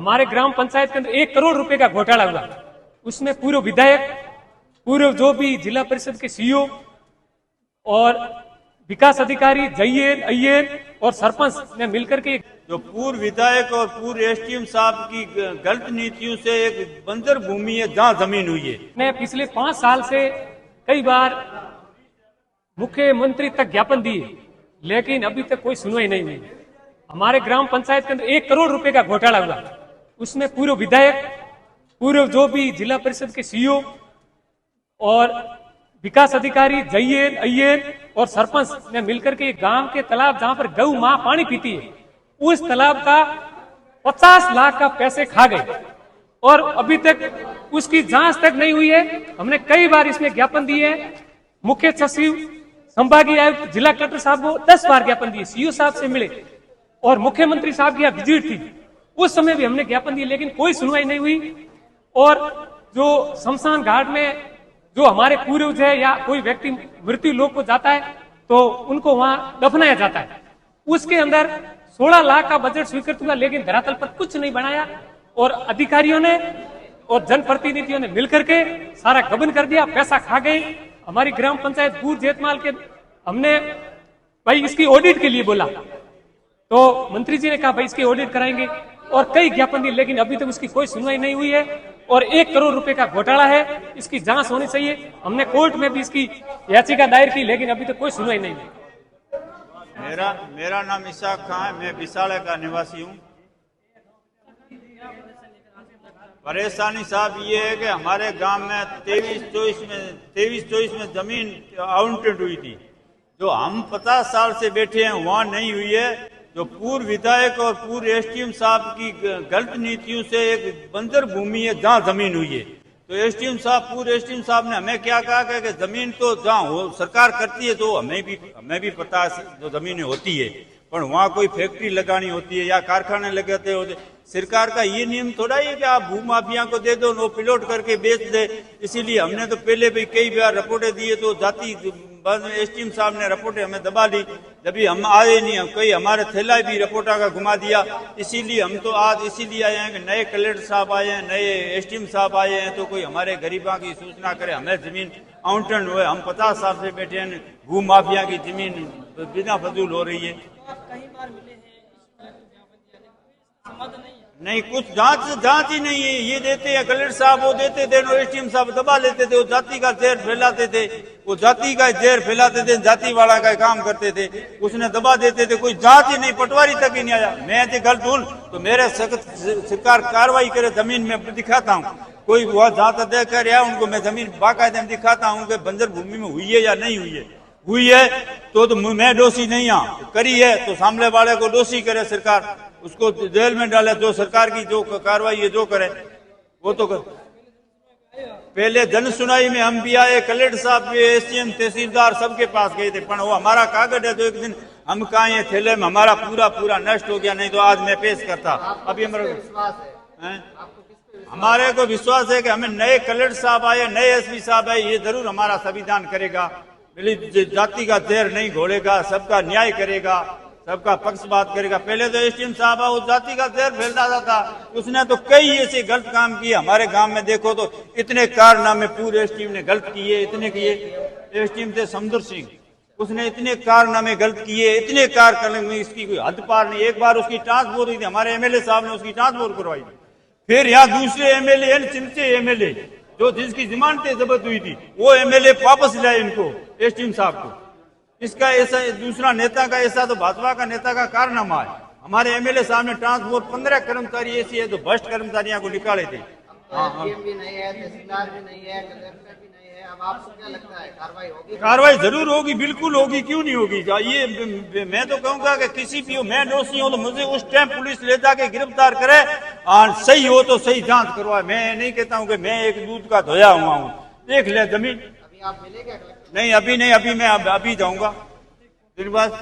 हमारे ग्राम पंचायत के अंदर 1 करोड़ रुपए का घोटाला हुआ। उसमें पूर्व विधायक, पूर्व जो भी जिला परिषद के सीईओ और विकास अधिकारी, जय्यर, अय्यर और सरपंच ने मिलकर के जो पूर्व विधायक और पूर्व एसडीएम साहब की गलत नीतियों से एक बंजर भूमि है जहां जमीन हुई है। ने पिछले 5 साल से कई बार मुख्यमंत्री तक ज्ञापन दिए, लेकिन अभी तक कोई सुनवाई नहीं हुई। हमारे ग्राम पंचायत के अंदर 1 करोड़ रुपए का घोटाला हुआ। उसमें पूर्व विधायक, पूर्व जो भी जिला परिषद के सीईओ और विकास अधिकारी, जय्यर, अय्यर और सरपंच ने मिलकर के गांव के तालाब जहां पर गऊ मां पानी पीती है, उस तालाब का 50 लाख का पैसे खा गए और अभी तक उसकी जांच तक नहीं हुई है। हमने कई बार इसमें ज्ञापन दिए हैं। मुख्य सचिव, संभागीय आयुक्त, जिला कलेक्टर साहब को 10 बार ज्ञापन दिए, सीईओ साहब से मिले और मुख्यमंत्री साहब की विजिट थी, उस समय भी हमने ज्ञापन दिए, लेकिन कोई सुनवाई नहीं हुई। और जो शमशान घाट में जो हमारे पूर्वज है या कोई व्यक्ति मृत्यु लोक को जाता है तो उनको वहां दफनाया जाता है, उसके अंदर 16 लाख का बजट स्वीकृत हुआ, लेकिन धरातल पर कुछ नहीं बनाया और अधिकारियों ने और जनप्रतिनिधियों ने मिलकर के सारा गबन कर दिया, पैसा खा गए। हमारी ग्राम पंचायत बूर जेतमाल के हमने भाई इसकी ऑडिट के लिए बोला तो मंत्री जी ने कहा भाई इसकी ऑडिट कराएंगे और कई ज्ञापन दिए, लेकिन अभी तक उसकी कोई सुनवाई नहीं हुई है और 1 करोड़ रुपए का घोटाला है, इसकी जांच होनी चाहिए। हमने कोर्ट में भी इसकी याचिका दायर की, लेकिन अभी तक कोई सुनवाई नहीं हुई। मेरा नाम इसाक खां है, मैं बिसाड़ा का निवासी हूँ। परेशानी साहब ये है कि हमारे गांव में 23-24 में जमीन आवंटित हुई थी, जो हम 50 साल से बैठे हैं वहां नहीं हुई है। जो पूर्व विधायक और पूर्व एसडीएम साहब की गलत नीतियों से एक बंजर भूमि है जहां जमीन हुई है। तो एसडीएम साहब, पूर्व एसडीएम साहब ने हमें क्या कहा कि जमीन तो जहां हो सरकार करती है, तो हमें भी पता है जो जमीनें होती है, पर वहाँ कोई फैक्ट्री लगानी होती है या कारखाने लगाते होते। सरकार का ये नियम थोड़ा ही है कि आप भूमाफिया को दे दो, वो प्लॉट करके बेच दे। इसीलिए हमने तो पहले भी कई बार रिपोर्टें दिए, तो जाति एसडीएम साहब ने रिपोर्टें हमें दबा दी, जब भी हम आए नहीं, हम कई हमारे थैला भी रिपोर्टा का घुमा दिया। इसीलिए हम तो आज इसीलिए आए हैं कि नए कलेक्टर साहब आए हैं, नए एसडीएम साहब आए हैं, तो कोई हमारे गरीबों की सूचना करे, हमें जमीन आवंटन हुए। हम 50 साल से बैठे हैं, भूमाफिया की जमीन बिना फजूल हो रही है। नहीं, कुछ जांच ही नहीं है। ये देते हैं कलेक्टर साहब, वो देते थे, एसडीएम साहब दबा लेते थे, वो जाति का जहर फैलाते थे, वो जाति का जहर फैलाते थे, जाति वाला का काम करते थे, उसने दबा देते थे। कोई जांच ही नहीं, पटवारी तक ही नहीं आया। मैं जो गलत हूं तो मेरे सख्त सरकार कार्रवाई करे, जमीन में दिखाता हूँ। कोई वह जांच अध्यक्ष कर या उनको मैं जमीन बाकायदे में दिखाता हूँ कि बंजर भूमि में हुई है या नहीं हुई है। हुई है तो मैं दोषी नहीं हूं, करी है तो सामने वाले को दोषी करे सरकार, उसको जेल में डाले। जो सरकार की जो कार्रवाई है जो करे वो तो कर। पहले जन सुनाई में हम भी आए, कलेक्टर साहब भी, एसडीएम, तहसीलदार सबके पास गए थे, पर वो हमारा कागज है तो एक दिन हम कहा थैले में हमारा पूरा नष्ट हो गया, नहीं तो आज मैं पेश करता। अभी हमारे को विश्वास है कि हमें नए कलेक्टर साहब आए, नए एसपी साहब आए, ये जरूर हमारा संविधान करेगा, जाति का जहर नहीं घोलेगा, सबका न्याय करेगा, सबका पक्ष बात करेगा। पहले तो एसडीएम साहब वो जाति का जहर फैलाता था, उसने तो कई ऐसे गलत काम किए। हमारे गांव में देखो तो इतने कारनामे पूरे एसडीएम ने गलत किए, इतने किए। एसडीएम थे समदर सिंह, उसने इतने कारनामे गलत किए, इतने कार करने इसकी कोई हद पार नहीं। एक बार उसकी ट्रांसफर हुई थी, हमारे एमएलए साहब ने उसकी ट्रांसफर करवाई थी। फिर यहाँ दूसरे एमएलए, चिमचे एमएलए जो जिसकी जमानतें जब्त हुई थी, वो एमएलए वापस लाए इनको, एसडीएम साहब को। इसका ऐसा दूसरा नेता का ऐसा तो भाजपा का नेता का कारनामा है। हमारे एमएलए साहब ने ट्रांसपोर्ट 15 कर्मचारी ऐसी है तो भ्रष्ट कर्मचारियों को निकाले थे। भी नहीं है, तहसीलदार भी नहीं है, कलेक्टर भी नहीं है। अब आपको क्या लगता है कार्रवाई होगी? कार्रवाई जरूर होगी, बिल्कुल होगी, क्यों नहीं होगी। ये मैं तो कहूंगा कि किसी भी हो, मैं दोषी हूं तो मुझे उस टाइम पुलिस ले जाके गिरफ्तार करे और सही हो तो सही जांच करवाए। मैं नहीं कहता हूं कि मैं एक दूध का धोया हुआ हूँ। देख ले जमीन। अभी आप मिले क्या? नहीं, अभी नहीं, अभी मैं अभी जाऊंगा दिन बाद।